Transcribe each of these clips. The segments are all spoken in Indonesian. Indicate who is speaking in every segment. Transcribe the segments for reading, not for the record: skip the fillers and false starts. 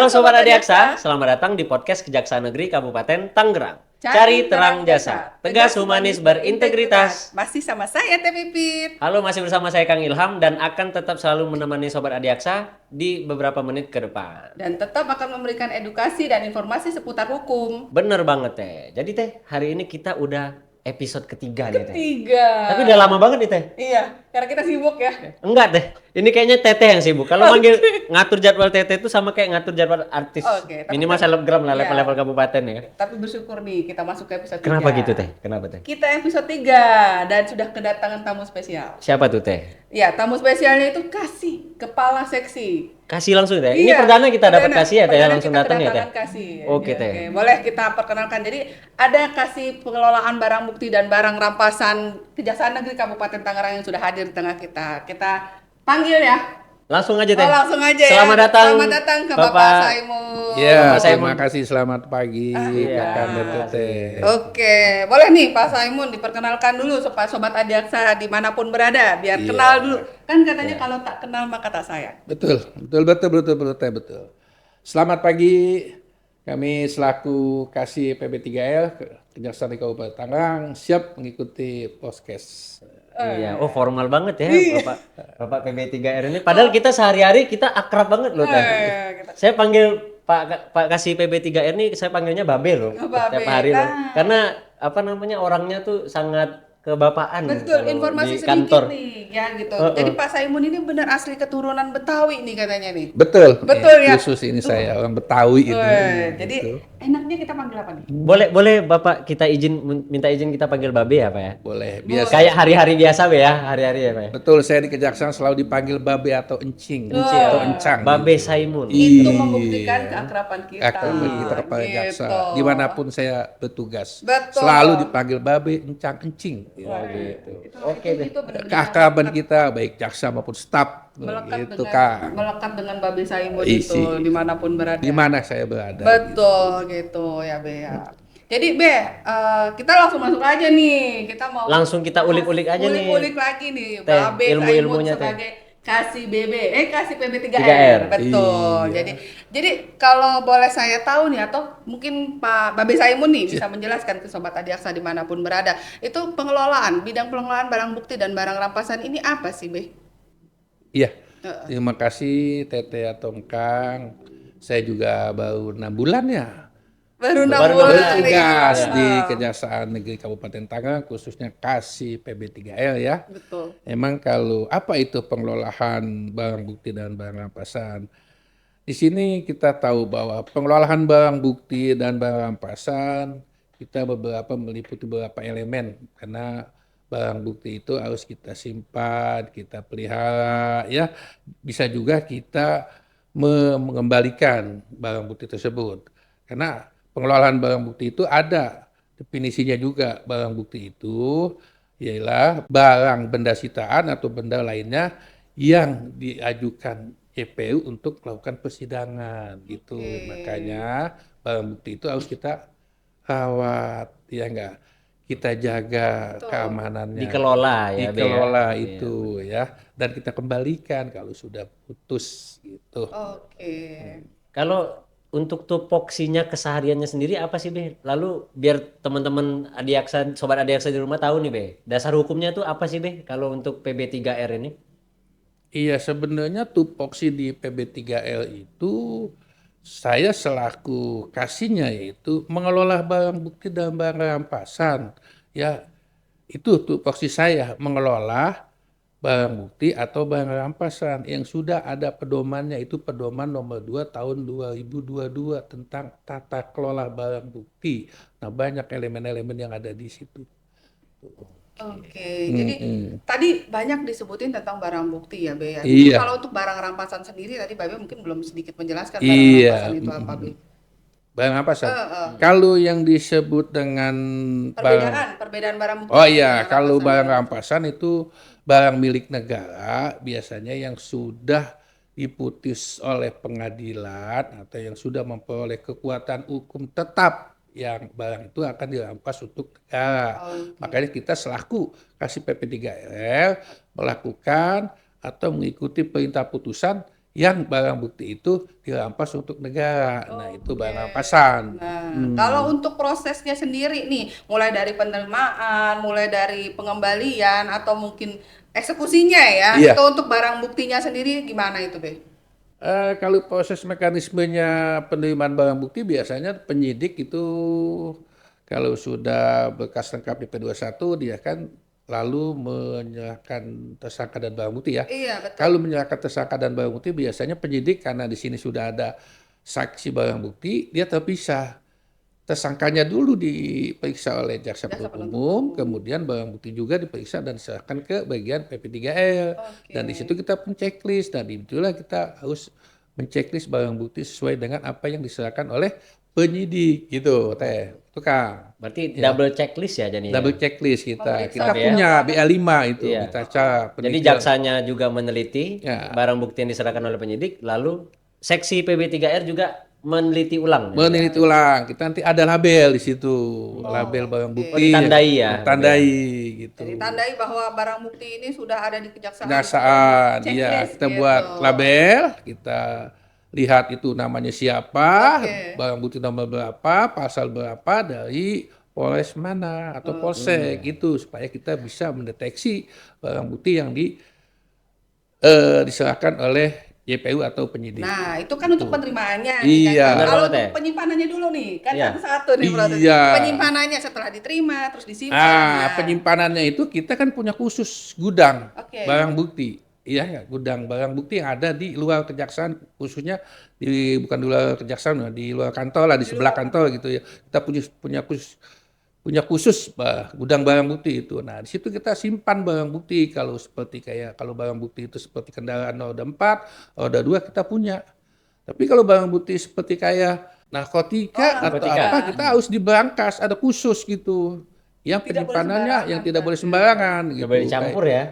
Speaker 1: Halo Sobat Adiaksa, selamat datang di podcast Kejaksaan Negeri Kabupaten Tangerang. Cari terang jasa, tegas humanis berintegritas.
Speaker 2: Masih sama saya Teh Pipit.
Speaker 1: Halo, masih bersama saya Kang Ilham dan akan tetap selalu menemani Sobat Adiaksa di beberapa menit ke depan.
Speaker 2: Dan tetap akan memberikan edukasi dan informasi seputar hukum.
Speaker 1: Bener banget Teh. Jadi Teh, hari ini kita udah episode ketiga nih Teh.
Speaker 2: Ketiga.
Speaker 1: Tapi udah lama banget nih Teh.
Speaker 2: Iya, karena kita sibuk ya.
Speaker 1: Enggak Teh, ini kayaknya Teteh yang sibuk. Kalau manggil ngatur jadwal Teteh itu sama kayak ngatur jadwal artis.
Speaker 2: Oke, tapi
Speaker 1: Minimal selebgram lah,
Speaker 2: iya.
Speaker 1: level-level kabupaten ya.
Speaker 2: Tapi bersyukur nih kita masuk ke episode 3.
Speaker 1: Kenapa gitu Teh? Kenapa Teh?
Speaker 2: Kita episode 3 dan sudah kedatangan tamu spesial.
Speaker 1: Siapa tuh Teh?
Speaker 2: Ya, tamu spesialnya itu Kasih, kepala seksi.
Speaker 1: Kasih langsung Teh. Ini
Speaker 2: Iya,
Speaker 1: perdana kita dapat
Speaker 2: perdana-
Speaker 1: Kasih ya Teh,
Speaker 2: perdana
Speaker 1: langsung
Speaker 2: kita
Speaker 1: datang ya Teh.
Speaker 2: kedatangan Kasih.
Speaker 1: Oke, Teh.
Speaker 2: Boleh kita perkenalkan. Jadi ada Kasih pengelolaan barang bukti dan barang rampasan Kejaksaan Negeri Kabupaten Tangerang yang sudah hadir di tengah kita. Kita panggil ya.
Speaker 1: Langsung aja Teh.
Speaker 2: Oh, langsung aja
Speaker 1: Selamat
Speaker 2: ya.
Speaker 1: datang.
Speaker 2: Selamat datang ke Bapak Saimun.
Speaker 3: Ya,
Speaker 1: Bapak
Speaker 3: terima
Speaker 1: Saimun.
Speaker 3: kasih. Selamat pagi,
Speaker 1: iya.
Speaker 3: Kakak dan Teteh.
Speaker 2: Oke, boleh nih Pak Saimun diperkenalkan dulu supaya Sobat Adiaksa dimanapun berada, biar
Speaker 3: Iya.
Speaker 2: kenal dulu. Kan katanya kalau tak kenal maka tak sayang.
Speaker 3: Betul. Betul. Selamat pagi. Kami selaku Kasih PB3L Kejaksaan Negeri Kabupaten Tangerang siap mengikuti podcast.
Speaker 1: Iya, oh formal banget ya Bapak PB3R ini. Padahal kita sehari-hari kita akrab banget loh Teh. Saya panggil Pak Kasih PB3R ini saya panggilnya Babe loh.
Speaker 2: Babe,
Speaker 1: Setiap hari loh.
Speaker 2: nah.
Speaker 1: Karena apa namanya orangnya tuh sangat kebapaan.
Speaker 2: Betul,
Speaker 1: kalau
Speaker 2: informasi
Speaker 1: di
Speaker 2: sedikit
Speaker 1: kantor.
Speaker 2: nih, ya gitu. Jadi Pak Saimun ini benar asli keturunan Betawi nih katanya nih.
Speaker 3: Betul.
Speaker 2: Betul ya.
Speaker 3: Khusus ini saya orang Betawi itu.
Speaker 2: Jadi
Speaker 3: Gitu.
Speaker 2: enaknya kita panggil apa nih?
Speaker 1: Boleh Bapak kita minta izin kita panggil Babe ya Pak ya?
Speaker 3: Boleh. Biasa.
Speaker 1: Kayak hari-hari biasa Be ya, hari-hari ya Pak ya?
Speaker 3: Betul. Saya di Kejaksaan selalu dipanggil Babe atau Encing atau Encang.
Speaker 1: Babe Saimun.
Speaker 2: Itu membuktikan keakraban kita.
Speaker 3: Akraban kita kepada jaksa.
Speaker 2: Gitu.
Speaker 3: Dimanapun saya bertugas.
Speaker 2: Betul.
Speaker 3: Selalu dipanggil Babe, Encang, Encing.
Speaker 2: Wah,
Speaker 3: Gitu.
Speaker 2: itu benar-benar
Speaker 3: Keakraban kita baik jaksa maupun staf
Speaker 2: melekat
Speaker 3: gitu
Speaker 2: dengan
Speaker 3: Kak.
Speaker 2: melekat dengan Babe Saimun
Speaker 3: Isi.
Speaker 2: itu dimanapun berada.
Speaker 3: Di mana saya berada.
Speaker 2: Betul gitu ya Be ya. Jadi Be, kita langsung masuk aja nih. Kita mau
Speaker 1: Langsung kita ulik-ulik aja nih.
Speaker 2: Ulik-ulik lagi nih.
Speaker 1: Teh,
Speaker 2: Babe Saimun
Speaker 1: ilmu-ilmunya, Teh.
Speaker 2: sebagai Kasih Kasih PB3R.
Speaker 1: 3R.
Speaker 2: Betul.
Speaker 3: Iya.
Speaker 2: Jadi kalau boleh saya tahu nih atau mungkin Pak Babe Saimun nih bisa menjelaskan ke Sobat Adiaksa dimanapun berada. Itu bidang pengelolaan barang bukti dan barang rampasan ini apa sih Be?
Speaker 3: Iya. Terima kasih Teteh atau Kang. Saya juga baru 6 bulan ya.
Speaker 2: Baru 6
Speaker 1: Baru
Speaker 2: bulan.
Speaker 3: Bertugas
Speaker 2: nih.
Speaker 3: di Kejaksaan Negeri Kabupaten Tangerang khususnya Kasih PB3L ya.
Speaker 2: Betul.
Speaker 3: Emang kalau apa itu pengelolaan barang bukti dan barang rampasan? Di sini kita tahu bahwa pengelolaan barang bukti dan barang rampasan kita meliputi beberapa elemen karena barang bukti itu harus kita simpan, kita pelihara ya. Bisa juga kita mengembalikan barang bukti tersebut. Karena pengelolaan barang bukti itu ada definisinya juga. Barang bukti itu ialah barang benda sitaan atau benda lainnya yang diajukan JPU untuk melakukan persidangan gitu.
Speaker 2: Oke.
Speaker 3: Makanya barang bukti itu harus kita rawat, ya enggak? Kita jaga
Speaker 2: Betul.
Speaker 3: keamanannya.
Speaker 1: Dikelola ya Be.
Speaker 3: Dikelola
Speaker 1: ya?
Speaker 3: itu ya. Dan kita kembalikan kalau sudah putus gitu.
Speaker 2: Oke.
Speaker 1: Kalau untuk tupoksinya kesehariannya sendiri apa sih Be? Lalu biar teman-teman Adiaksa, Sobat Adiaksa di rumah tahu nih Be. Dasar hukumnya tuh apa sih Be kalau untuk PB3R ini?
Speaker 3: Iya, sebenarnya tupoksi di PB3L itu saya selaku kasihnya yaitu mengelola barang bukti dan barang rampasan. Ya, itu tupoksi saya mengelola barang bukti atau barang rampasan yang sudah ada pedomannya, itu pedoman nomor 2 tahun 2022 tentang tata kelola barang bukti. Nah, banyak elemen-elemen yang ada di situ.
Speaker 2: Oke, jadi tadi banyak disebutin tentang barang bukti ya, Be. Ya.
Speaker 3: Iya.
Speaker 2: Kalau untuk barang rampasan sendiri tadi Babe mungkin belum sedikit menjelaskan barang
Speaker 3: Iya.
Speaker 2: rampasan itu apa, Be.
Speaker 3: Barang rampasan. Kalau yang disebut dengan
Speaker 2: Perbedaan barang bukti.
Speaker 3: Oh iya,
Speaker 2: dengan
Speaker 3: kalau
Speaker 2: rampasan.
Speaker 3: barang rampasan itu barang milik negara biasanya yang sudah diputus oleh pengadilan atau yang sudah memperoleh kekuatan hukum tetap, yang barang itu akan dirampas untuk negara. Makanya kita selaku Kasih PP3RL melakukan atau mengikuti perintah putusan yang barang bukti itu dirampas untuk negara. Nah, itu barang rampasan.
Speaker 2: Nah, kalau untuk prosesnya sendiri nih, mulai dari penerimaan, mulai dari pengembalian atau mungkin eksekusinya ya,
Speaker 3: Iya.
Speaker 2: itu untuk barang buktinya sendiri gimana itu, Be?
Speaker 3: Kalau proses mekanismenya penerimaan barang bukti biasanya penyidik itu kalau sudah berkas lengkap DP21 dia kan lalu menyerahkan tersangka dan barang bukti ya.
Speaker 2: Iya, betul.
Speaker 3: Kalau menyerahkan tersangka dan barang bukti biasanya penyidik karena di sini sudah ada saksi barang bukti dia terpisah. Tersangkanya dulu diperiksa oleh jaksa penuntut umum, kemudian barang bukti juga diperiksa dan diserahkan ke bagian PP3R. Dan di situ kita pun checklist. Dan itulah kita harus menceklis barang bukti sesuai dengan apa yang diserahkan oleh penyidik gitu, Teh. Itu Kang.
Speaker 1: Berarti double checklist ya jadinya.
Speaker 3: Double checklist kita.
Speaker 2: Memeriksa
Speaker 3: Kita
Speaker 1: ya.
Speaker 3: punya BA5 itu,
Speaker 1: Iya.
Speaker 3: kita cara
Speaker 1: Jadi
Speaker 3: penelitian.
Speaker 1: jaksanya juga meneliti
Speaker 3: Ya.
Speaker 1: barang bukti yang diserahkan oleh penyidik, lalu seksi PB3R juga meneliti ulang.
Speaker 3: meneliti ulang. Kita nanti ada label di situ, label barang bukti.
Speaker 1: ditandai ya.
Speaker 3: Ditandai gitu.
Speaker 2: Jadi tandai bahwa barang bukti ini sudah ada di kejaksaan.
Speaker 3: Kejaksaan, iya
Speaker 2: Checklist
Speaker 3: kita
Speaker 2: gitu.
Speaker 3: buat label, kita lihat itu namanya siapa,
Speaker 2: Oke.
Speaker 3: barang bukti nomor berapa, pasal berapa dari Polres mana atau Polsek gitu supaya kita bisa mendeteksi barang bukti yang diserahkan oleh JPU atau penyidik.
Speaker 2: Nah, itu kan untuk penerimaannya.
Speaker 3: Iya.
Speaker 2: Kan?
Speaker 1: Benar
Speaker 2: Kalau
Speaker 1: banget,
Speaker 2: untuk
Speaker 1: ya.
Speaker 2: penyimpanannya dulu nih, kan
Speaker 1: Iya.
Speaker 2: satu-satu nih proses.
Speaker 3: Iya.
Speaker 2: Penyimpanannya setelah diterima terus disimpan. Nah,
Speaker 3: Penyimpanannya itu kita kan punya khusus gudang
Speaker 2: Oke.
Speaker 3: barang bukti. Iya ya, gudang barang bukti yang ada di luar kejaksaan, khususnya bukan di luar kejaksaan, di luar kantor lah, di sebelah kantor gitu ya. Kita punya khusus gudang barang bukti itu. Nah, di situ kita simpan barang bukti kalau barang bukti itu seperti kendaraan roda 4, roda 2 kita punya. Tapi kalau barang bukti seperti kayak narkotika atau
Speaker 1: narkotika.
Speaker 3: apa, kita harus diberangkas, ada khusus gitu. Yang
Speaker 2: Tidak boleh
Speaker 3: penyimpanannya
Speaker 2: sembarangan,
Speaker 3: yang tidak
Speaker 2: kan?
Speaker 3: boleh sembarangan
Speaker 1: Nggak
Speaker 3: gitu.
Speaker 1: boleh dicampur ya.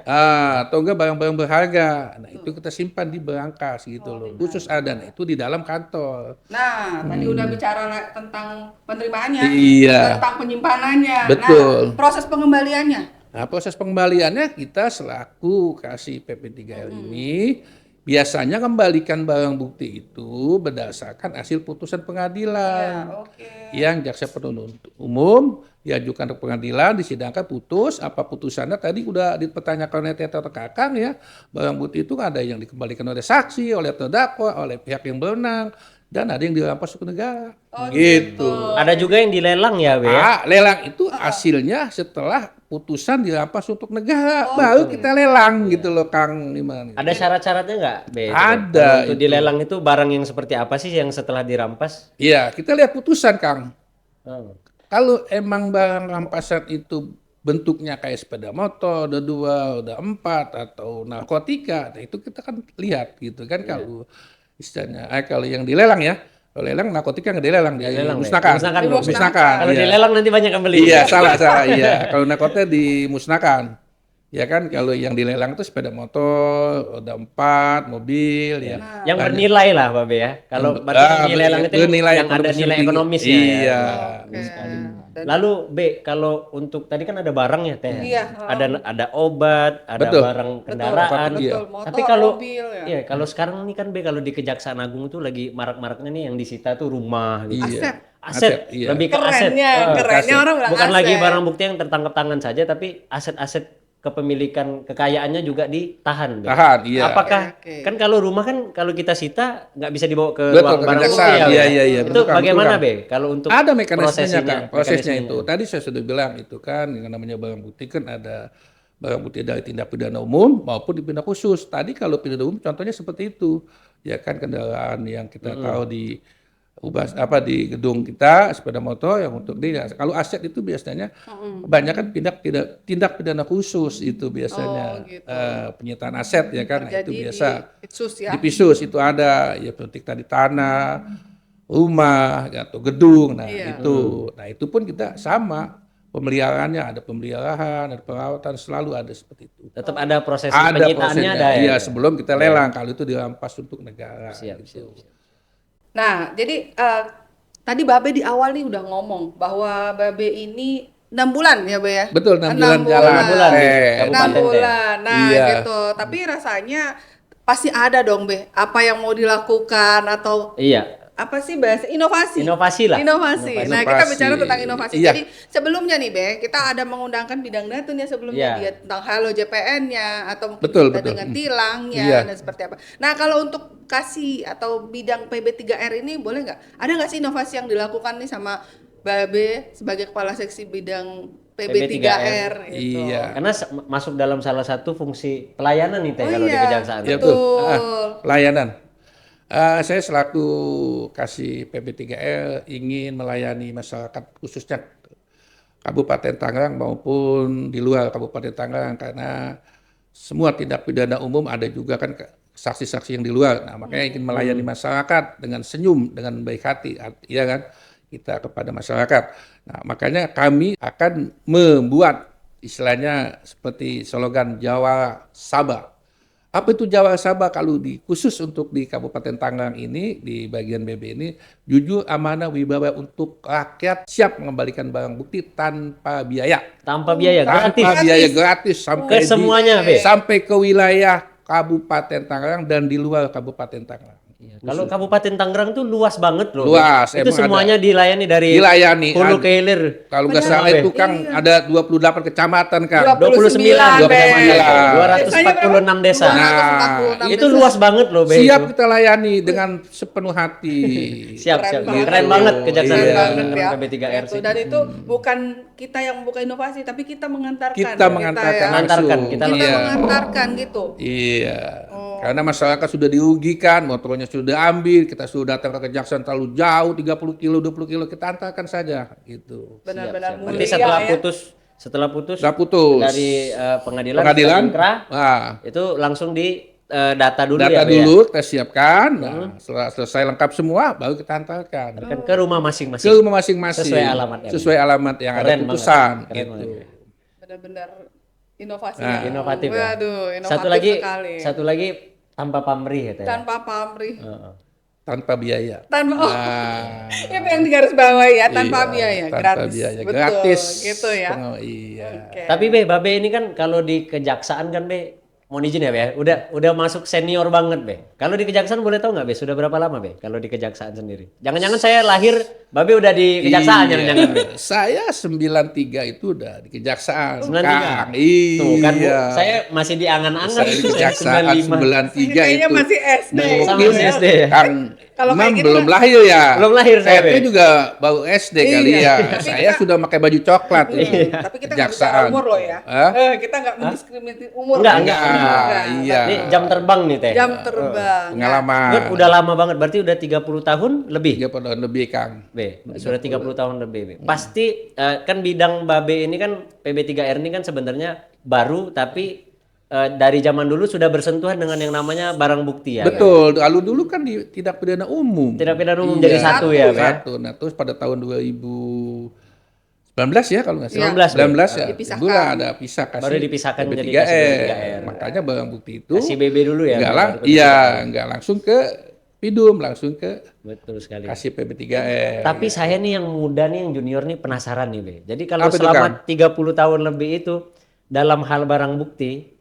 Speaker 3: Atau enggak barang-barang berharga. Nah, itu kita simpan di berangkas gitu loh. Khusus ada, nah itu di dalam kantor.
Speaker 2: Nah, tadi udah bicara tentang penerimaannya,
Speaker 3: Iya.
Speaker 2: tentang penyimpanannya.
Speaker 3: Betul.
Speaker 2: Nah, proses pengembaliannya.
Speaker 3: Nah, proses pengembaliannya kita selaku kasih PP3R ini biasanya kembalikan barang bukti itu berdasarkan hasil putusan pengadilan.
Speaker 2: Oke.
Speaker 3: Yang jaksa penuntut umum diajukan ke pengadilan, disidangkan putus, apa putusannya tadi udah dipertanyakan oleh Teta atau Kakang ya, barang bukti itu ada yang dikembalikan oleh saksi, oleh terdakwa, oleh pihak yang berwenang, dan ada yang dirampas ke negara. Gitu.
Speaker 1: Ada juga yang dilelang ya, Be ya.
Speaker 3: Lelang itu hasilnya setelah putusan dirampas untuk negara, baru kita lelang gitu loh Kang Iman.
Speaker 1: Ada syarat-syaratnya nggak, Be?
Speaker 3: Ada
Speaker 1: Kalau untuk
Speaker 3: itu.
Speaker 1: dilelang itu barang yang seperti apa sih yang setelah dirampas?
Speaker 3: Iya, kita lihat putusan Kang.
Speaker 1: Oh.
Speaker 3: Kalau emang barang rampasan itu bentuknya kayak sepeda motor, roda 2, roda 4 atau narkotika, nah itu kita kan lihat gitu kan kalau istilahnya kalau yang dilelang ya. Kalau lelang narkotika nggak dilelang,
Speaker 1: Dilelang,
Speaker 3: dimusnahkan.
Speaker 1: dimusnahkan dong.
Speaker 3: Dimusnahkan.
Speaker 1: Kalau
Speaker 3: iya.
Speaker 1: dilelang nanti banyak yang beli.
Speaker 3: Iya, salah iya. Kalau narkotika dimusnahkan. Ya kan kalau yang dilelang itu sepeda motor, roda 4, mobil ya.
Speaker 1: Yang bernilai lah, Babe ya. Kalau berarti yang dilelang itu
Speaker 3: bernilai
Speaker 1: yang ada
Speaker 3: ekonomis
Speaker 1: nilai
Speaker 3: tinggi.
Speaker 1: ekonomisnya
Speaker 3: Iya.
Speaker 2: Dan-
Speaker 1: Lalu B, kalau untuk tadi kan ada barang ya, Teh.
Speaker 2: Iya.
Speaker 1: Ada obat, ada
Speaker 3: Betul.
Speaker 1: barang kendaraan.
Speaker 3: Iya.
Speaker 2: Betul, motor,
Speaker 1: Tapi kalau
Speaker 2: mobil ya.
Speaker 1: iya, kalau sekarang ini kan B, kalau di Kejaksaan Agung itu lagi marak-maraknya nih yang disita tuh rumah gitu.
Speaker 3: Iya.
Speaker 1: Aset,
Speaker 3: iya.
Speaker 1: lebih ke aset.
Speaker 2: Kerennya, kerennya orang bilang
Speaker 1: Bukan lagi
Speaker 2: aset.
Speaker 1: barang bukti yang tertangkap tangan saja, tapi aset-aset kepemilikan kekayaannya juga ditahan. Be.
Speaker 3: Tahan, iya.
Speaker 1: Apakah
Speaker 2: Oke.
Speaker 1: kan kalau rumah kan kalau kita sita nggak bisa dibawa ke
Speaker 3: Betul,
Speaker 1: ruang
Speaker 3: ke
Speaker 1: barang bukti
Speaker 3: kejaksaan.
Speaker 1: ya. Be?
Speaker 3: Iya, iya, iya.
Speaker 1: Itu
Speaker 3: Betul, Kang,
Speaker 1: bagaimana,
Speaker 3: betul,
Speaker 1: Be? Kalau untuk
Speaker 3: Ada mekanismenya
Speaker 1: prosesinya,
Speaker 3: Kang, prosesnya
Speaker 1: mekanismenya.
Speaker 3: itu. Tadi saya sudah bilang itu kan yang namanya barang bukti kan ada barang bukti dari tindak pidana umum maupun di pidana khusus. Tadi kalau pidana umum contohnya seperti itu. Ya kan kendaraan yang kita tahu di di gedung kita sepeda motor yang untuk dia. Kalau aset itu biasanya kebanyakan tindak pidana khusus itu biasanya.
Speaker 2: Oh, gitu.
Speaker 3: Penyitaan aset ya kan. Nah, itu
Speaker 2: Terjadi
Speaker 3: biasa.
Speaker 2: di Itsus ya.
Speaker 3: Di Pisus itu ada ya seperti tadi tanah, rumah atau gedung. Nah,
Speaker 2: Iya.
Speaker 3: itu pun kita sama pemeliharaannya, ada pemeliharaan, ada perawatan, selalu ada seperti itu.
Speaker 1: Tetap ada proses
Speaker 3: Ada
Speaker 1: penyitaannya
Speaker 3: prosesnya.
Speaker 1: ada ya.
Speaker 3: Iya, sebelum kita lelang kalau itu dirampas untuk negara.
Speaker 1: Siap,
Speaker 3: gitu.
Speaker 1: siap.
Speaker 2: Nah, jadi tadi Babe di awal nih udah ngomong bahwa Babe ini 6 bulan ya, Be ya?
Speaker 3: Betul, 6
Speaker 2: 6
Speaker 3: bulan jalan.
Speaker 1: bulan di
Speaker 3: Eh,
Speaker 1: Kabupaten
Speaker 2: 6
Speaker 1: Teh.
Speaker 2: bulan. Nah,
Speaker 3: Iya.
Speaker 2: gitu. Tapi rasanya pasti ada dong Be, apa yang mau dilakukan atau
Speaker 1: Iya,
Speaker 2: apa sih bahasa inovasi?
Speaker 1: inovasi lah.
Speaker 2: Inovasi. Nah, kita
Speaker 3: Inovasi.
Speaker 2: bicara tentang inovasi.
Speaker 3: Iya.
Speaker 2: Jadi sebelumnya nih, Be, kita ada mengundangkan bidang datun ya sebelumnya
Speaker 1: Iya.
Speaker 2: dia tentang Halo JPN-nya atau mungkin
Speaker 3: Betul,
Speaker 2: kita
Speaker 3: betul.
Speaker 2: dengan tilangnya
Speaker 3: Iya.
Speaker 2: dan seperti apa. Nah, kalau untuk kasih atau bidang PB3R ini boleh nggak? Ada nggak sih inovasi yang dilakukan nih sama Babe sebagai kepala seksi bidang PB3R gitu?
Speaker 3: Iya.
Speaker 1: Karena masuk dalam salah satu fungsi pelayanan nih Teh
Speaker 2: Oh
Speaker 1: kalau di
Speaker 2: iya,
Speaker 1: kejaksaan.
Speaker 3: Ya,
Speaker 2: betul.
Speaker 3: Pelayanan. Saya selaku kasih PB3R ingin melayani masyarakat khususnya Kabupaten Tangerang maupun di luar Kabupaten Tangerang karena semua tindak pidana umum ada juga kan saksi-saksi yang di luar. Nah, makanya ingin melayani masyarakat dengan senyum, dengan baik hati, ya kan? Kita kepada masyarakat. Nah, makanya kami akan membuat istilahnya seperti slogan Jawa Sabah. Apa itu Jawa Sabah kalau khusus untuk di Kabupaten Tangerang ini, di bagian BB ini, jujur, amanah, wibawa untuk rakyat, siap mengembalikan barang bukti tanpa biaya.
Speaker 1: Tanpa biaya, gratis.
Speaker 3: Tanpa biaya gratis
Speaker 1: Ke
Speaker 3: sampai
Speaker 1: semuanya, Be.
Speaker 3: sampai ke wilayah Kabupaten Tangerang dan di luar Kabupaten Tangerang.
Speaker 1: Kalau Kabupaten Tangerang tuh luas banget loh.
Speaker 3: Luas,
Speaker 1: Itu
Speaker 3: emang
Speaker 1: semuanya dilayani dari
Speaker 3: Dilayani.
Speaker 1: hulu ke hilir.
Speaker 3: Kalau nggak
Speaker 2: Benar,
Speaker 3: salah
Speaker 1: Be.
Speaker 3: itu Kang ada 28 kecamatan Kang.
Speaker 2: 29, Be.
Speaker 1: 246 desa.
Speaker 3: Nah,
Speaker 1: Itu luas banget loh, Be.
Speaker 3: Siap
Speaker 1: itu.
Speaker 3: kita layani dengan sepenuh hati.
Speaker 1: Siap,
Speaker 2: Keren
Speaker 1: siap.
Speaker 2: banget.
Speaker 1: Keren banget kejaksaan
Speaker 3: Iya.
Speaker 1: dengan PB3R
Speaker 2: Gitu.
Speaker 1: sih.
Speaker 2: Dan itu bukan kita yang membuka inovasi, tapi kita mengantarkan.
Speaker 3: Kita mengantarkan
Speaker 2: ya.
Speaker 1: Mengantarkan,
Speaker 3: langsung.
Speaker 1: kita
Speaker 2: Kita
Speaker 3: Iya.
Speaker 2: mengantarkan gitu.
Speaker 3: Iya. Karena masyarakat sudah dirugikan, motornya sudah ambil, kita sudah datang ke kejaksaan terlalu jauh, 30 kilo, 20 kilo, kita antarkan saja gitu.
Speaker 2: Benar-benar
Speaker 1: Siap.
Speaker 2: mulia
Speaker 1: Nanti setelah
Speaker 2: ya.
Speaker 1: putus
Speaker 3: Sudah putus.
Speaker 1: dari pengadilan Inkrah,
Speaker 3: Nah,
Speaker 1: itu langsung di data dulu
Speaker 3: data
Speaker 1: ya, Be,
Speaker 3: dulu kita siapkan. Nah, setelah selesai lengkap semua, baru kita antarkan
Speaker 1: ya? Kan ke rumah masing-masing.
Speaker 3: ke rumah masing-masing.
Speaker 1: Sesuai alamat ya.
Speaker 3: Sesuai alamat yang ada
Speaker 1: Keren banget.
Speaker 3: putusan.
Speaker 1: Keren
Speaker 3: Gitu.
Speaker 1: banget.
Speaker 2: Benar-benar inovasinya.
Speaker 3: Nah,
Speaker 1: Inovatif ya.
Speaker 2: Waduh, inovatif sekali.
Speaker 1: Satu lagi tanpa pamrih ya, Teh.
Speaker 2: Tanpa pamrih.
Speaker 1: Heeh.
Speaker 3: Tanpa biaya.
Speaker 2: Tanpa
Speaker 3: Nah,
Speaker 2: itu yang digarisbawahi ya, tanpa
Speaker 3: iya,
Speaker 2: biaya,
Speaker 3: tanpa
Speaker 2: gratis.
Speaker 3: biaya,
Speaker 2: Betul,
Speaker 3: gratis.
Speaker 2: gitu ya.
Speaker 3: Oh, iya.
Speaker 2: Oke.
Speaker 1: Tapi Be, Babe ini kan kalau di kejaksaan kan Be, mohon izin ya Be, udah masuk senior banget Be. Kalau di kejaksaan boleh tahu nggak Be, sudah berapa lama Be? Kalau di kejaksaan sendiri. Jangan-jangan saya lahir, Babe udah di kejaksaan,
Speaker 3: Iya.
Speaker 1: jangan-jangan Be.
Speaker 3: Saya 93 itu udah di kejaksaan.
Speaker 1: 93.
Speaker 3: Kang. Iya.
Speaker 1: Tuh kan Bu, saya masih di angan-angan.
Speaker 3: Saya di kejaksaan
Speaker 1: 95.
Speaker 3: 93
Speaker 2: Kayaknya
Speaker 3: itu.
Speaker 2: masih SD.
Speaker 1: Sama
Speaker 2: gitu
Speaker 1: masih
Speaker 2: ya.
Speaker 1: SD ya.
Speaker 3: Kang
Speaker 2: Kalau
Speaker 3: Imam
Speaker 2: kayak gitu
Speaker 3: belum
Speaker 2: kan-
Speaker 3: lahir ya.
Speaker 1: Belum lahir saya,
Speaker 3: Saya itu
Speaker 1: Be.
Speaker 3: juga baru SD kali
Speaker 2: Iya.
Speaker 3: ya.
Speaker 2: Tapi
Speaker 3: Saya
Speaker 2: kita-
Speaker 3: sudah pakai baju coklat
Speaker 2: Tapi
Speaker 3: itu.
Speaker 2: kita nggak bicara umur loh ya.
Speaker 3: Hah?
Speaker 2: Kita nggak mendiskriminasi umur.
Speaker 1: Enggak,
Speaker 2: loh.
Speaker 1: enggak.
Speaker 3: Iya.
Speaker 1: Ini jam terbang nih Teh.
Speaker 2: Jam terbang.
Speaker 3: Pengalaman.
Speaker 1: Kan udah lama banget, berarti udah 30 tahun lebih.
Speaker 3: 30 tahun lebih Kang.
Speaker 1: B, sudah 30 tahun lebih. Be. Pasti kan bidang Babe ini kan PB3R ini kan sebenarnya baru tapi dari zaman dulu sudah bersentuhan dengan yang namanya barang bukti ya.
Speaker 3: Betul. Lalu dulu kan di tindak pidana umum.
Speaker 1: Tidak pidana umum
Speaker 3: Iya.
Speaker 1: jadi satu ya, Be.
Speaker 3: Satu. Nah, terus pada tahun 2019 ya kalau nggak salah.
Speaker 1: 19,
Speaker 3: 19 ya.
Speaker 2: Dipisahkan.
Speaker 3: Dulu ada pisah kasih.
Speaker 1: Baru dipisahkan menjadi
Speaker 3: PB3R.
Speaker 1: kasih PB3R.
Speaker 3: Makanya barang bukti itu
Speaker 1: Kasih BB dulu ya.
Speaker 3: enggak
Speaker 1: baru ke
Speaker 3: iya, enggak langsung ke Pidum, langsung ke
Speaker 1: Betul sekali.
Speaker 3: kasih PB3R.
Speaker 1: Tapi saya nih yang muda nih, yang junior nih penasaran nih, Be. Jadi kalau
Speaker 3: Apa itu,
Speaker 1: selama 30 tahun lebih itu dalam hal barang bukti,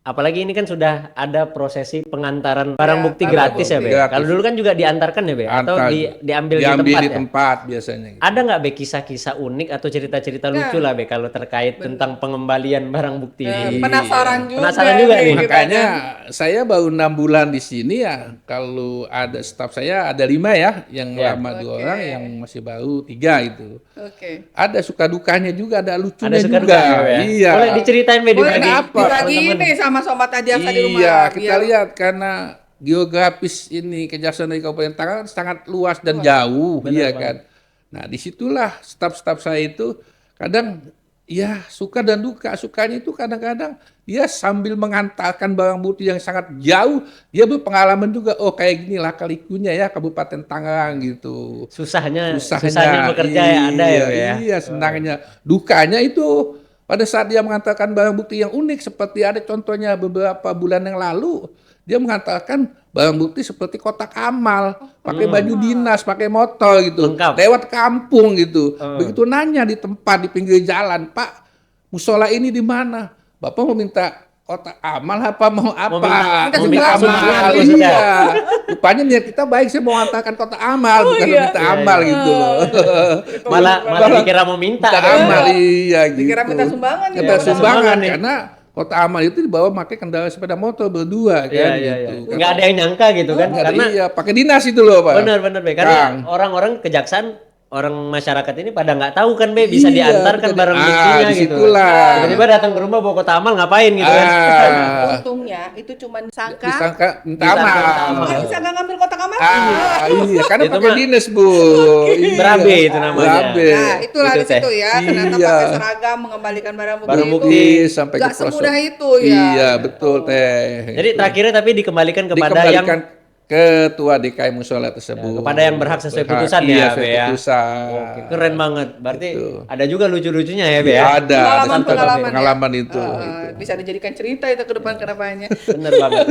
Speaker 1: apalagi ini kan sudah ada prosesi pengantaran barang bukti
Speaker 2: barang
Speaker 1: gratis ya, Be.
Speaker 3: gratis.
Speaker 1: Kalau dulu kan juga diantarkan ya, Be, atau
Speaker 3: Antar.
Speaker 1: diambil di
Speaker 3: Diambil
Speaker 1: tempat
Speaker 3: di
Speaker 1: ya.
Speaker 3: tempat biasanya. Gitu.
Speaker 1: Ada nggak Be kisah-kisah unik atau cerita-cerita lucu lah Be kalau terkait tentang pengembalian barang bukti ini?
Speaker 2: Penasaran juga.
Speaker 1: Penasaran juga nih.
Speaker 2: kita
Speaker 3: Makanya
Speaker 2: kan.
Speaker 3: saya baru 6 bulan di sini ya. Kalau ada staf saya ada 5 ya, yang
Speaker 1: Ya.
Speaker 3: lama 2 orang, yang masih baru 3 itu.
Speaker 2: Oke.
Speaker 3: Ada suka dukanya juga, ada lucunya
Speaker 1: Ada suka
Speaker 3: juga.
Speaker 1: duka ya, Be?
Speaker 3: Iya.
Speaker 1: Boleh diceritain Be
Speaker 2: Boleh
Speaker 1: dibagi
Speaker 3: apa?
Speaker 2: dibagi
Speaker 1: teman-teman.
Speaker 2: ini sama sobat Adiaksa di rumah.
Speaker 3: Iya, kita
Speaker 2: biar-
Speaker 3: lihat karena geografis ini kejaksaan dari Kabupaten Tangerang sangat luas dan jauh, iya kan. Nah, disitulah staf-staf saya itu kadang ya suka dan duka. Sukanya itu kadang-kadang dia sambil mengantarkan barang bukti yang sangat jauh, dia berpengalaman juga. Oh, kayak gini lah kalikunya ya Kabupaten Tangerang gitu.
Speaker 1: Susahnya bekerja ya ada ya, Be, ya.
Speaker 3: Iya, senangnya. Dukanya itu pada saat dia mengantarkan barang bukti yang unik, seperti ada contohnya beberapa bulan yang lalu, dia mengantarkan barang bukti seperti kotak amal, pakai baju dinas, pakai motor gitu,
Speaker 1: Lengkap.
Speaker 3: lewat kampung gitu. Begitu nanya di tempat di pinggir jalan, Pak, musola ini di mana? Bapak mau minta kotak amal apa mau apa?
Speaker 1: minta
Speaker 3: Minta
Speaker 1: sumbangan
Speaker 3: amal,
Speaker 1: maksudnya.
Speaker 3: iya. Rupanya niat kita baik sih mau hantarkan kotak amal, bukan
Speaker 2: iya.
Speaker 3: minta amal gitu loh.
Speaker 1: Malah dikira mau minta.
Speaker 3: Minta amal, iya gitu.
Speaker 2: Dikira minta sumbangan ya.
Speaker 3: Minta
Speaker 2: Minta
Speaker 3: sumbangan
Speaker 1: sumbangan nih.
Speaker 3: karena kotak amal itu dibawa pakai kendaraan sepeda motor berdua kan
Speaker 1: Iya, iya, iya.
Speaker 3: gitu.
Speaker 1: Nggak ada yang nyangka gitu kan.
Speaker 3: Nggak ada,
Speaker 1: Karena
Speaker 3: iya, pakai dinas itu loh, Pak.
Speaker 1: benar Be. Karena
Speaker 3: Kang.
Speaker 1: orang-orang kejaksaan, orang masyarakat ini pada nggak tahu kan Be, bisa
Speaker 3: Iya,
Speaker 1: diantarkan
Speaker 3: betul.
Speaker 1: barang
Speaker 3: Ah,
Speaker 1: buktinya gitu.
Speaker 3: disitulah.
Speaker 1: Tiba-tiba datang ke rumah bawa kotak amal ngapain gitu kan.
Speaker 2: Untungnya itu cuma disangka.
Speaker 3: Disangka minta
Speaker 1: Disangka
Speaker 3: amal.
Speaker 1: minta amal.
Speaker 2: Nggak bisa nggak ngambil kotak amal.
Speaker 3: Iya, karena
Speaker 1: Itu
Speaker 3: pakai
Speaker 1: mah
Speaker 3: dinas, Bu. Iya.
Speaker 1: berabe itu namanya.
Speaker 3: Berabe.
Speaker 2: Nah, itulah
Speaker 1: Itu,
Speaker 2: di situ
Speaker 1: Teh.
Speaker 2: ya. Ternyata
Speaker 3: Iya.
Speaker 2: pakai seragam mengembalikan barang bukti,
Speaker 1: Barang
Speaker 2: itu
Speaker 1: bukti
Speaker 3: sampai
Speaker 2: nggak
Speaker 3: ke pelosok.
Speaker 2: semudah itu ya.
Speaker 3: Iya, betul, Teh.
Speaker 1: Jadi terakhirnya tapi dikembalikan kepada yang
Speaker 3: ketua DKI Musola tersebut.
Speaker 1: kepada yang berhak sesuai putusan
Speaker 3: iya,
Speaker 1: ya,
Speaker 3: sesuai
Speaker 1: Be ya.
Speaker 3: putusan.
Speaker 1: Oke, keren banget. Berarti
Speaker 3: Gitu.
Speaker 1: ada juga lucu-lucunya ya, Be
Speaker 3: Iya,
Speaker 1: ya.
Speaker 3: ada
Speaker 2: Pengalaman-pengalaman
Speaker 3: pengalaman
Speaker 2: ya.
Speaker 3: itu.
Speaker 2: Bisa dijadikan cerita itu ke depannya.
Speaker 1: Bener banget.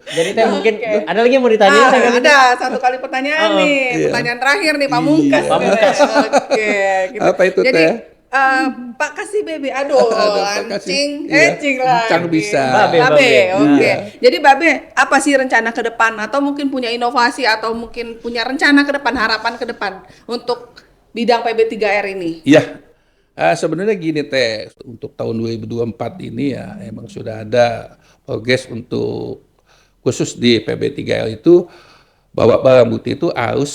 Speaker 1: Jadi Teh mungkin ada lagi yang mau ditanya? Teh, kali?
Speaker 2: Ada satu kali pertanyaan
Speaker 1: Oh,
Speaker 2: nih,
Speaker 3: iya.
Speaker 2: pertanyaan terakhir nih Pamungkas.
Speaker 3: Iya.
Speaker 1: Pamungkas.
Speaker 2: Oke, gitu.
Speaker 3: Apa itu,
Speaker 2: Jadi,
Speaker 3: Teh?
Speaker 2: Pak kasih baby, aduh,
Speaker 3: Pak Kasih.
Speaker 2: ancing,
Speaker 3: Iya.
Speaker 2: cing lah.
Speaker 3: Ancang bisa.
Speaker 1: Babe,
Speaker 2: Babe,
Speaker 1: Babe.
Speaker 2: oke.
Speaker 3: Iya.
Speaker 2: Jadi Babe, apa sih rencana ke depan atau mungkin punya inovasi atau mungkin punya rencana ke depan, harapan ke depan untuk bidang PB3R ini?
Speaker 3: Iya. Sebenarnya gini Teh, untuk tahun 2024 ini ya emang sudah ada progres untuk khusus di PB3R itu bahwa barang bukti itu harus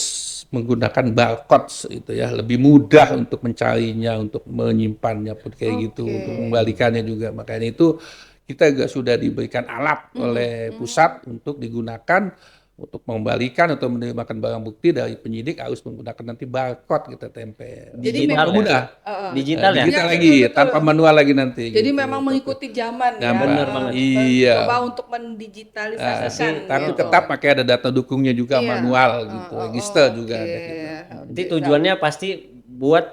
Speaker 3: menggunakan barcode itu ya, lebih mudah untuk mencarinya, untuk menyimpannya pun kayak gitu,
Speaker 2: Oke.
Speaker 3: untuk mengembalikannya juga. Makanya itu kita juga sudah diberikan alat oleh pusat untuk digunakan untuk mengembalikan atau menerima barang bukti dari penyidik harus menggunakan nanti barcode kita tempel.
Speaker 2: Jadi
Speaker 1: Digital
Speaker 2: memang-
Speaker 3: mudah.
Speaker 1: Digital ya?
Speaker 3: Digital
Speaker 2: Iya,
Speaker 3: lagi,
Speaker 2: betul.
Speaker 3: tanpa manual lagi nanti.
Speaker 2: Jadi
Speaker 3: gitu.
Speaker 2: memang mengikuti zaman
Speaker 3: Nah,
Speaker 2: ya.
Speaker 1: bener banget.
Speaker 3: Iya.
Speaker 2: Coba untuk mendigitalisasikan.
Speaker 3: Tapi
Speaker 2: gitu.
Speaker 3: tetap pakai ada data dukungnya juga
Speaker 2: Iya.
Speaker 3: manual gitu, register
Speaker 2: oke.
Speaker 3: juga ada gitu.
Speaker 1: Nanti tujuannya pasti buat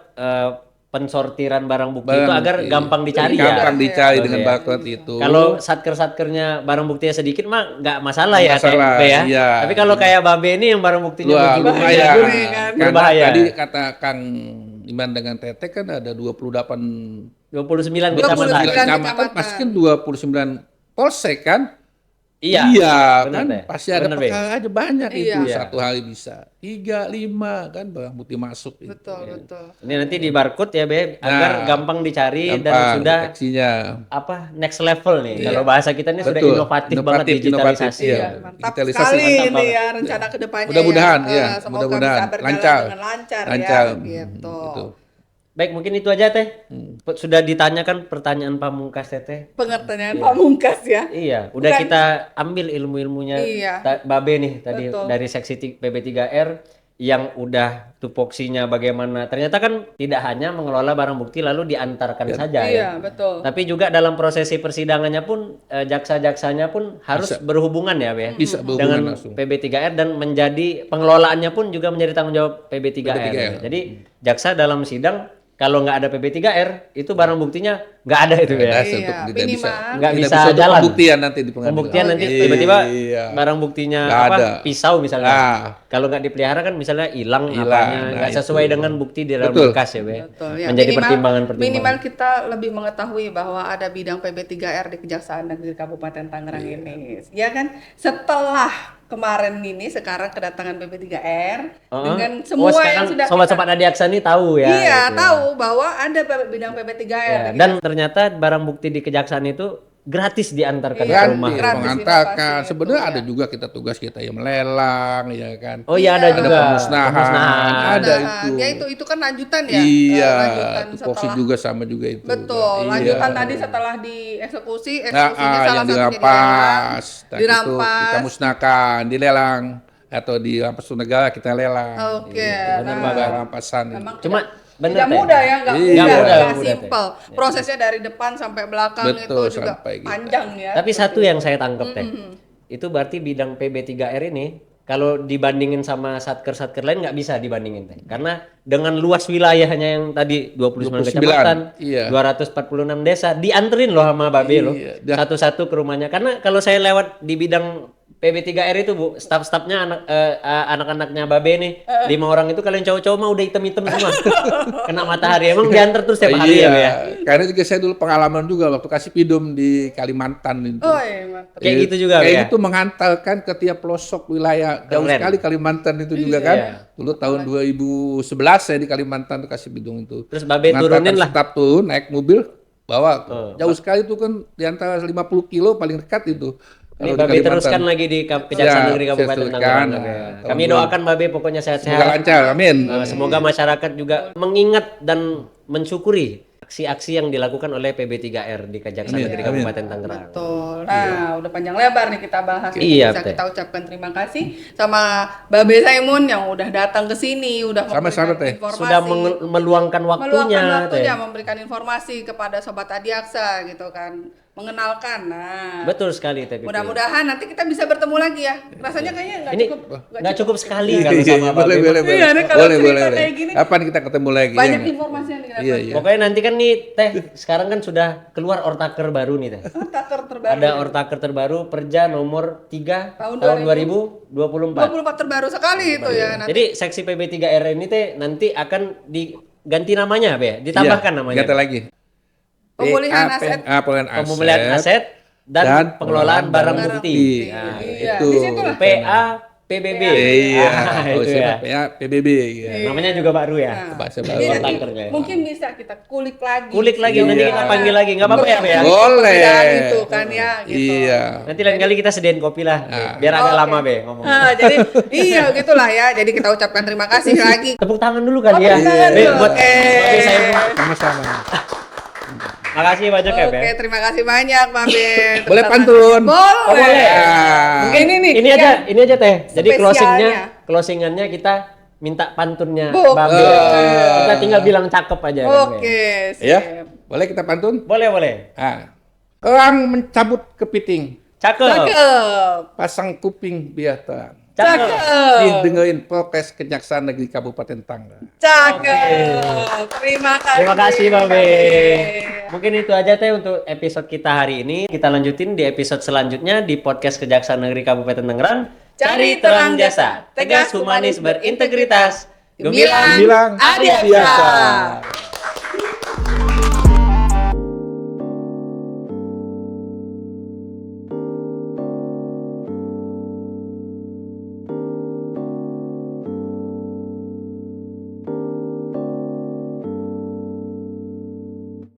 Speaker 1: pensortiran barang bukti itu
Speaker 3: Barang
Speaker 1: agar
Speaker 3: bukti.
Speaker 1: gampang dicari ya.
Speaker 3: Gampang dicari
Speaker 1: Oke.
Speaker 3: dengan barcode itu.
Speaker 1: Kalau satker-satkernya barang buktinya sedikit mah nggak masalah ya,
Speaker 3: Nggak masalah,
Speaker 1: Be ya.
Speaker 3: iya.
Speaker 1: Tapi kalau kayak Babe ini yang barang buktinya
Speaker 3: Wah,
Speaker 1: begitu
Speaker 3: lumayan.
Speaker 1: banyak,
Speaker 2: kan?
Speaker 3: Karena
Speaker 1: berbahaya.
Speaker 3: tadi kata Kang Iman dengan Tete kan ada 28
Speaker 1: 29
Speaker 2: 29
Speaker 1: kecamatan.
Speaker 2: kecamatan.
Speaker 3: kecamatan, pasti kan 29 polsek kan?
Speaker 1: Iya.
Speaker 3: Iya,
Speaker 1: benar,
Speaker 3: kan
Speaker 1: Teh.
Speaker 3: pasti ada
Speaker 1: Benar, Be.
Speaker 3: perkara aja banyak itu.
Speaker 2: Iya.
Speaker 3: Satu hari bisa 3, 5 kan barang bukti masuk itu.
Speaker 2: Betul.
Speaker 1: Ini nanti di barcode ya, Be, agar
Speaker 3: Nah,
Speaker 1: gampang dicari dan
Speaker 3: Gampang
Speaker 1: sudah
Speaker 3: deteksinya.
Speaker 1: apa next level nih.
Speaker 3: Iya.
Speaker 1: Kalau bahasa kita ini sudah
Speaker 3: Betul.
Speaker 1: inovatif banget
Speaker 3: Inovatif,
Speaker 1: digitalisasi.
Speaker 3: iya.
Speaker 2: Iya, mantap
Speaker 3: Digitalisasi.
Speaker 2: sekali
Speaker 1: Mantap
Speaker 2: ini
Speaker 1: banget.
Speaker 2: ya rencana ke depannya.
Speaker 3: Mudah-mudahan,
Speaker 2: ya.
Speaker 3: ya.
Speaker 2: Semoga
Speaker 3: Mudah-mudahan.
Speaker 2: bisa berjalan
Speaker 3: Lancar.
Speaker 2: dengan lancar,
Speaker 3: Lancar.
Speaker 2: ya. Gitu.
Speaker 3: Gitu.
Speaker 1: Baik, mungkin itu aja Teh. Sudah ditanyakan pertanyaan Pamungkas Teh.
Speaker 2: Pengertian Pamungkas ya.
Speaker 1: Iya, udah
Speaker 2: Bukan-
Speaker 1: kita ambil ilmu-ilmunya
Speaker 2: Iya.
Speaker 1: Babe nih tadi
Speaker 2: Betul.
Speaker 1: dari seksi PB3R yang udah tupoksinya bagaimana. Ternyata kan tidak hanya mengelola barang bukti lalu diantarkan saja ya.
Speaker 2: Iya, betul.
Speaker 1: Tapi juga dalam prosesi persidangannya pun jaksa-jaksanya pun harus berhubungan ya, Be.
Speaker 3: Bisa berhubungan
Speaker 1: Dengan
Speaker 3: langsung.
Speaker 1: PB3R dan menjadi pengelolaannya pun juga menjadi tanggung jawab PB3R.
Speaker 3: PB3R.
Speaker 1: Jadi jaksa dalam sidang kalau nggak ada PB3R itu barang buktinya nggak ada itu ya.
Speaker 3: Ada,
Speaker 2: Iya,
Speaker 3: untuk tidak
Speaker 2: minimal.
Speaker 3: bisa.
Speaker 1: Nggak
Speaker 3: Tidak
Speaker 1: bisa
Speaker 3: untuk
Speaker 1: jalan.
Speaker 3: Pembuktian nanti di pengadilan.
Speaker 1: Pembuktian nanti
Speaker 3: Iya.
Speaker 1: tiba-tiba barang buktinya
Speaker 3: Nggak
Speaker 1: apa
Speaker 3: ada.
Speaker 1: pisau misalnya.
Speaker 3: Ah.
Speaker 1: Kalau nggak dipelihara kan misalnya hilang
Speaker 3: Hilang,
Speaker 1: apanya,
Speaker 3: nah
Speaker 1: nggak sesuai
Speaker 3: itu.
Speaker 1: dengan bukti di dalam
Speaker 3: Betul.
Speaker 1: berkas ya, Be.
Speaker 2: Betul, ya.
Speaker 1: Menjadi
Speaker 2: Minimal
Speaker 1: pertimbangan-pertimbangan.
Speaker 2: kita lebih mengetahui bahwa ada bidang PB3R di Kejaksaan Negeri Kabupaten Tangerang
Speaker 3: Iya.
Speaker 2: ini. Ya kan? Setelah kemarin ini sekarang kedatangan PB3R dengan semua yang
Speaker 1: sekarang
Speaker 2: sudah
Speaker 1: sobat-sobat Adi Aksa ini tahu ya.
Speaker 2: Iya,
Speaker 1: gitu.
Speaker 2: tahu bahwa ada bidang PB3R.
Speaker 1: Ya, dan ternyata barang bukti di kejaksaan itu gratis diantarkan
Speaker 2: Iya,
Speaker 1: ke rumah.
Speaker 3: Gratis,
Speaker 2: Gratis
Speaker 3: mengantarkan.
Speaker 2: inovasi
Speaker 3: Sebenarnya
Speaker 2: itu,
Speaker 3: ada
Speaker 2: ya.
Speaker 3: juga kita tugas kita yang melelang, ya kan.
Speaker 1: Oh iya, ada
Speaker 2: Iya.
Speaker 1: juga
Speaker 3: Ada pemusnahan, ada
Speaker 2: Nah,
Speaker 3: itu.
Speaker 2: ya itu kan lanjutan ya.
Speaker 3: Iya,
Speaker 2: lanjutan
Speaker 3: tupoksi
Speaker 2: setelah
Speaker 3: juga sama juga itu.
Speaker 2: betul.
Speaker 3: Iya.
Speaker 2: Lanjutan tadi setelah dieksekusi,
Speaker 3: Nah,
Speaker 2: eksekusinya salah
Speaker 3: yang
Speaker 2: satunya
Speaker 3: dirampas, nah, itu
Speaker 2: dirampas.
Speaker 3: kita musnahkan, dilelang atau dirampas ke negara kita lelang.
Speaker 2: Oke,
Speaker 3: Gitu.
Speaker 2: nah.
Speaker 3: Benar rampasan.
Speaker 2: Memang
Speaker 1: Cuma bener
Speaker 2: tidak
Speaker 1: Teh.
Speaker 2: mudah ya, nggak
Speaker 3: Iya.
Speaker 2: mudah,
Speaker 3: Nggak
Speaker 2: nggak
Speaker 1: mudah,
Speaker 2: simpel. Prosesnya dari depan sampai belakang
Speaker 3: Betul,
Speaker 2: itu juga
Speaker 3: sampai gitu.
Speaker 2: panjang ya.
Speaker 1: Tapi satu yang saya tangkap Teh. Itu berarti bidang PB3R ini kalau dibandingin sama satker-satker lain nggak bisa dibandingin Teh. Karena dengan luas wilayahnya yang tadi 29 kecamatan,
Speaker 3: iya.
Speaker 1: 246 desa, dianterin loh sama Babe loh.
Speaker 3: Iya.
Speaker 1: Satu-satu ke rumahnya. Karena kalau saya lewat di bidang PB3R itu Bu, staf-stafnya anak-anaknya Babe nih, 5 orang itu kalian cowok-cowok mah udah hitam-hitam semua. Kena matahari, emang diantar terus setiap hari ya, Be, ya?
Speaker 3: Karena juga saya dulu pengalaman juga waktu kasih pidum di Kalimantan itu.
Speaker 2: Oh iya, mantap.
Speaker 1: Kayak gitu juga,
Speaker 3: Kayak
Speaker 1: ya?
Speaker 3: gitu menghantarkan ke tiap pelosok wilayah. Jauh
Speaker 1: Keren.
Speaker 3: sekali Kalimantan itu juga kan.
Speaker 1: Iya.
Speaker 3: Dulu tahun 2011 saya di Kalimantan tuh kasih bidung itu.
Speaker 1: Terus Babe
Speaker 3: Mengantarkan
Speaker 1: turunin lah.
Speaker 3: staf turun naik mobil bawa.
Speaker 1: Oh.
Speaker 3: Jauh sekali itu kan di antara 50 kilo paling dekat itu.
Speaker 1: Ini
Speaker 3: Kalau di
Speaker 1: Babe
Speaker 3: Kalimantan.
Speaker 1: teruskan lagi di Kejaksaan
Speaker 3: Siap,
Speaker 1: Negeri
Speaker 3: saya
Speaker 1: Kabupaten
Speaker 3: teruskan.
Speaker 1: Tangerang.
Speaker 3: Nah,
Speaker 1: Babe.
Speaker 3: tahun
Speaker 1: Kami
Speaker 3: dua-
Speaker 1: doakan Babe pokoknya
Speaker 3: Semoga
Speaker 1: sehat-sehat.
Speaker 3: lancar, amin.
Speaker 1: Semoga masyarakat juga mengingat dan mensyukuri aksi-aksi yang dilakukan oleh PB3R di Kejaksaan
Speaker 3: Amin,
Speaker 1: Negeri
Speaker 3: amin.
Speaker 1: Kabupaten Tangerang.
Speaker 2: Betul. Nah, udah panjang lebar nih kita bahas.
Speaker 1: Iya,
Speaker 2: Bisa
Speaker 1: betul.
Speaker 2: kita ucapkan terima kasih sama Babe Saimun yang udah datang ke sini, udah
Speaker 3: Sama-sama,
Speaker 2: memberikan
Speaker 3: Teh.
Speaker 2: informasi.
Speaker 1: Sudah meluangkan waktunya,
Speaker 2: meluangkan waktunya,
Speaker 1: Teh.
Speaker 2: memberikan informasi kepada Sobat Adiaksa gitu kan. Mengenalkan. Nah,
Speaker 1: Betul sekali Teh Pipi.
Speaker 2: mudah-mudahan nanti kita bisa bertemu lagi ya. Rasanya kayaknya nggak
Speaker 1: Ini
Speaker 2: cukup.
Speaker 1: nggak cukup sekali
Speaker 3: Iya,
Speaker 1: kalau sama Babe.
Speaker 3: boleh.
Speaker 2: Iya, nih kalau cerita kayak gini,
Speaker 3: Kapan kita ketemu lagi?
Speaker 2: banyak
Speaker 3: ya?
Speaker 2: informasi yang didapat.
Speaker 3: Iya, iya.
Speaker 1: Pokoknya nanti kan nih Teh, sekarang kan sudah keluar ortaker baru nih Teh.
Speaker 2: Taker terbaru.
Speaker 1: Ada ortaker terbaru Perja nomor 3
Speaker 2: Tahun
Speaker 1: tahun 2024.
Speaker 2: 24 terbaru sekali itu ya. Nanti
Speaker 1: Jadi seksi PB3R ini Teh nanti akan diganti namanya Be, ditambahkan
Speaker 3: Iya,
Speaker 1: namanya.
Speaker 3: kata lagi.
Speaker 2: Pemulihan
Speaker 3: PAP,
Speaker 2: aset.
Speaker 1: Pemulihan aset dan pengelolaan barang bukti. Nah,
Speaker 2: Iya,
Speaker 3: itu.
Speaker 2: disitulah.
Speaker 1: PA PBB.
Speaker 3: Iya,
Speaker 1: Ah,
Speaker 3: kalau
Speaker 1: itu
Speaker 3: siapa
Speaker 1: ya.
Speaker 3: PA, PBB. Iya.
Speaker 1: Namanya juga baru ya.
Speaker 2: Nah,
Speaker 3: Bahasa
Speaker 2: jadi
Speaker 3: baru.
Speaker 2: nanti
Speaker 1: Ortakernya.
Speaker 2: mungkin bisa kita kulik lagi.
Speaker 1: Kulik lagi nanti
Speaker 3: Iya.
Speaker 1: kita panggil lagi, nggak apa-apa ya Be ya.
Speaker 3: Boleh.
Speaker 2: Perbedaan itu kan ya gitu.
Speaker 3: Iya.
Speaker 1: Nanti lain kali kita sediain kopi lah, biar agak
Speaker 2: Oke.
Speaker 1: lama Be ngomong.
Speaker 2: Jadi iya gitulah ya. Jadi kita ucapkan terima kasih lagi.
Speaker 1: Tepuk tangan dulu kali ya.
Speaker 2: Tepuk tangan
Speaker 1: Be,
Speaker 2: dulu.
Speaker 1: buat
Speaker 2: Oke.
Speaker 1: Babe saya.
Speaker 3: Sama-sama.
Speaker 1: Makasih banyak ya Be.
Speaker 2: Oke, terima kasih banyak Mbak Ben.
Speaker 3: Boleh pantun?
Speaker 2: Boleh.
Speaker 1: Oh, boleh.
Speaker 3: Ah.
Speaker 2: Mungkin ini
Speaker 1: Ini aja Teh. Jadi
Speaker 2: spesialnya.
Speaker 1: closingannya kita minta pantunnya
Speaker 2: Oke.
Speaker 1: Babe. Kita tinggal bilang cakep aja kan, Be.
Speaker 2: Oke,
Speaker 3: Ya,
Speaker 2: sip.
Speaker 3: boleh kita pantun?
Speaker 1: Boleh.
Speaker 3: Ah. Orang mencabut kepiting,
Speaker 1: Cakep.
Speaker 2: Cakep.
Speaker 3: pasang kuping biar terang.
Speaker 1: Cakep.
Speaker 3: Didengerin Polres Kejaksaan Negeri Kabupaten Tangerang.
Speaker 2: Cakep. Terima kasih.
Speaker 1: Terima kasih Babe.
Speaker 2: Babe.
Speaker 1: Mungkin itu aja Teh untuk episode kita hari ini. Kita lanjutin di episode selanjutnya di podcast Kejaksaan Negeri Kabupaten Tangerang. Cari terang jasa, tegas, humanis, berintegritas. Gemilang
Speaker 3: Bilang
Speaker 2: Adiaksa.
Speaker 3: biasa.